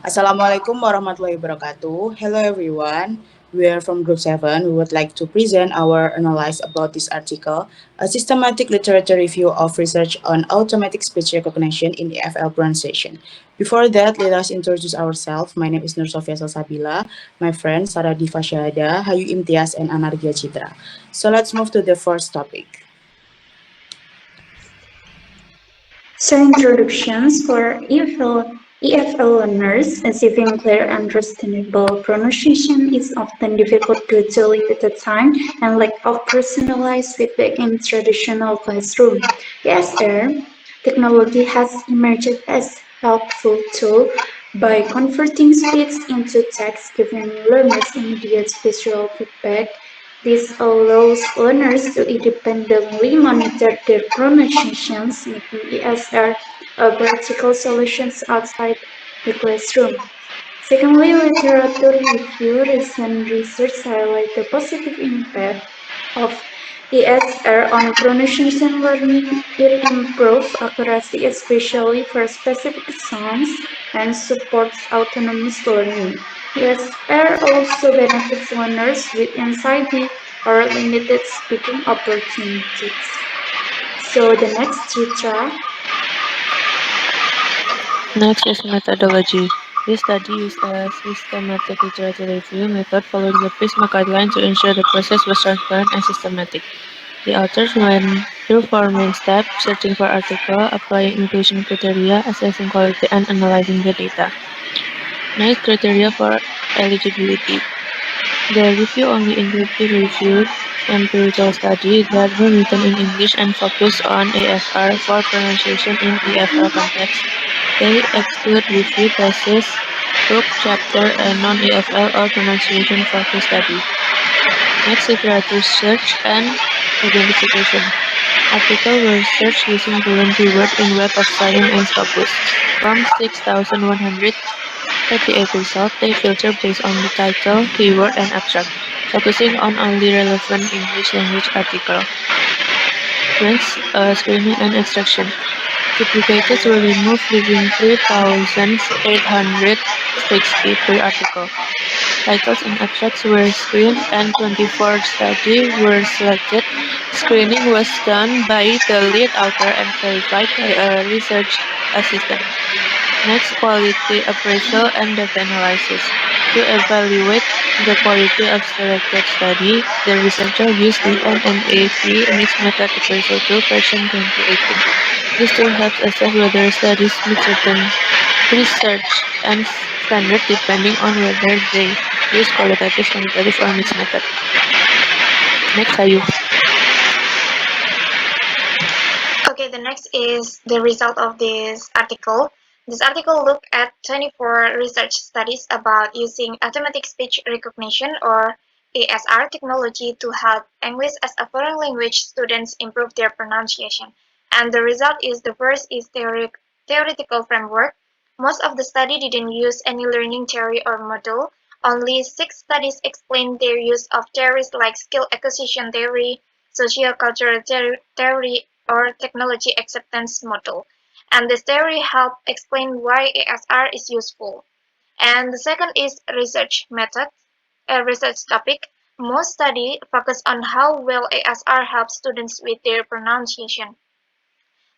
Assalamualaikum warahmatullahi wabarakatuh. Hello everyone. We are from Group 7. We would like to present our analysis about this article, a systematic literature review of research on automatic speech recognition in EFL pronunciation. Before that, let us introduce ourselves. My name is Nur Shofia Salsabila. My friends Saradiva Syahada, Hayyu Imtiyaz, and Anargya Citra. So let's move to the first topic. So introductions for EFL learners. Achieving clear, understandable pronunciation is often difficult due to limited time and lack of personalized feedback in traditional classroom. ESR technology has emerged as helpful tool by converting speech into text, giving learners immediate visual feedback. This allows learners to independently monitor their pronunciations, making ESR a practical solution outside the classroom. Secondly, literature review. Recent research highlight the positive impact of ESR on pronunciation learning. It improves accuracy, especially for specific sounds, and supports autonomous learning. ESR also benefits learners with anxiety or limited speaking opportunities. So the next Chitra. Next is methodology. This study used a systematic literature review method following the PRISMA guideline to ensure the process was transparent and systematic. The authors went through four main steps: searching for article, applying inclusion criteria, assessing quality, and analyzing the data. Next, criteria for eligibility. The review only included peer-reviewed empirical studies that were written in English and focused on ASR for pronunciation in EFL context. They exclude review thesis, book, chapter, and non-EFL or pronunciation-focused study. Next, literature search and identification. Articles were searched using Boolean keyword in Web of Science and Scopus. From 6,138 results, they filtered based on the title, keyword, and abstract, focusing on only relevant English language articles. Next, screening and extraction. Duplicates were removed, leaving 3,863 articles. Titles and abstracts were screened, and 24 studies were selected. Screening was done by the lead author and verified by a research assistant. Next, quality appraisal and data analysis. To evaluate the quality of selected study, the researcher used the NMAP Mixed Method Appraisal Tool version 2018. This tool helps assess whether studies meet certain research and standard depending on whether they use qualitative, quantitative, or mixed method. Next, Ayu. Okay, the next is the result of this article. This article looked at 24 research studies about using automatic speech recognition or ASR technology to help English as a foreign language students improve their pronunciation. And the result is the first is theoretical framework. Most of the study didn't use any learning theory or model. Only 6 studies explained their use of theories like skill acquisition theory, sociocultural theory, or technology acceptance model. And this theory helps explain why ASR is useful. And the second is research method, a research topic. Most studies focus on how well ASR helps students with their pronunciation.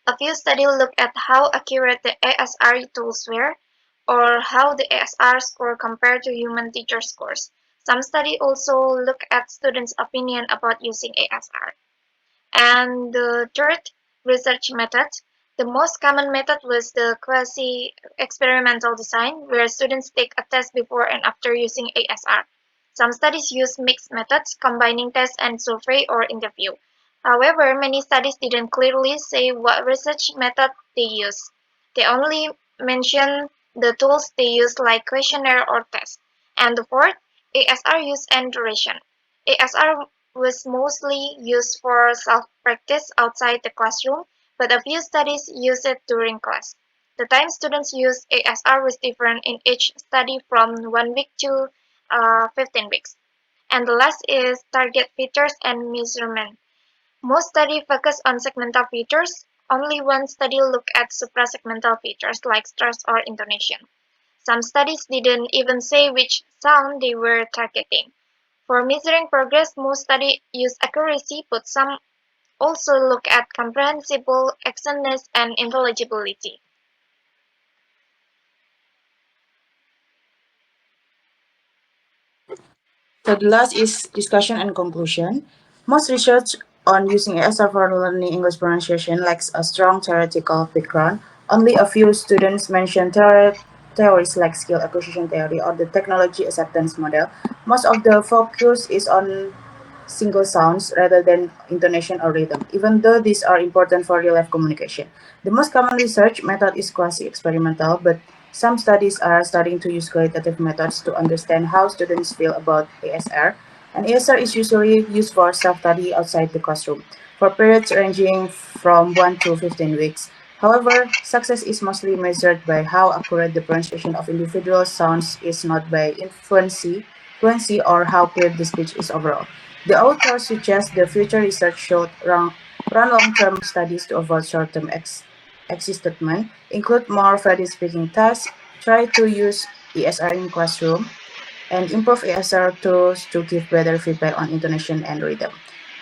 A few studies look at how accurate the ASR tools were, or how the ASR score compared to human teacher scores. Some studies also look at students' opinion about using ASR. And the third research method, the most common method was the quasi-experimental design, where students take a test before and after using ASR. Some studies use mixed methods, combining test and survey or interview. However, many studies didn't clearly say what research method they use. They only mention the tools they use like questionnaire or test. And the fourth, ASR use and duration. ASR was mostly used for self-practice outside the classroom, but a few studies use it during class. The time students use ASR was different in each study from 1 week to 15 weeks. And the last is target features and measurement. Most studies focus on segmental features. Only one study looked at suprasegmental features like stress or intonation. Some studies didn't even say which sound they were targeting. For measuring progress, most studies use accuracy, but some also look at comprehensible accentness and intelligibility. So the last is discussion and conclusion. Most research on using ASR for learning English pronunciation lacks a strong theoretical background. Only a few students mention theories like skill acquisition theory or the technology acceptance model. Most of the focus is on single sounds rather than intonation or rhythm, even though these are important for real life communication. The most common research method is quasi experimental, but some studies are starting to use qualitative methods to understand how students feel about ASR. And ASR is usually used for self study outside the classroom for periods ranging from 1 to 15 weeks. However, success is mostly measured by how accurate the pronunciation of individual sounds is, not by fluency or how clear the speech is overall. The author suggests the future research should run long-term studies to avoid short-term existence, include more Friday speaking tasks, try to use ESR in classroom, and improve ESR tools to give better feedback on intonation and rhythm.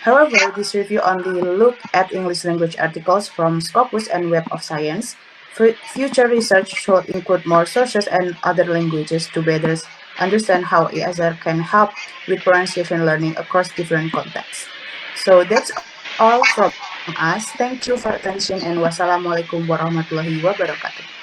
However, this review only look at English language articles from Scopus and Web of Science. Future research should include more sources and other languages to better understand how ESR can help with pronunciation learning across different contexts. So that's all from us. Thank you for attention and wassalamualaikum warahmatullahi wabarakatuh.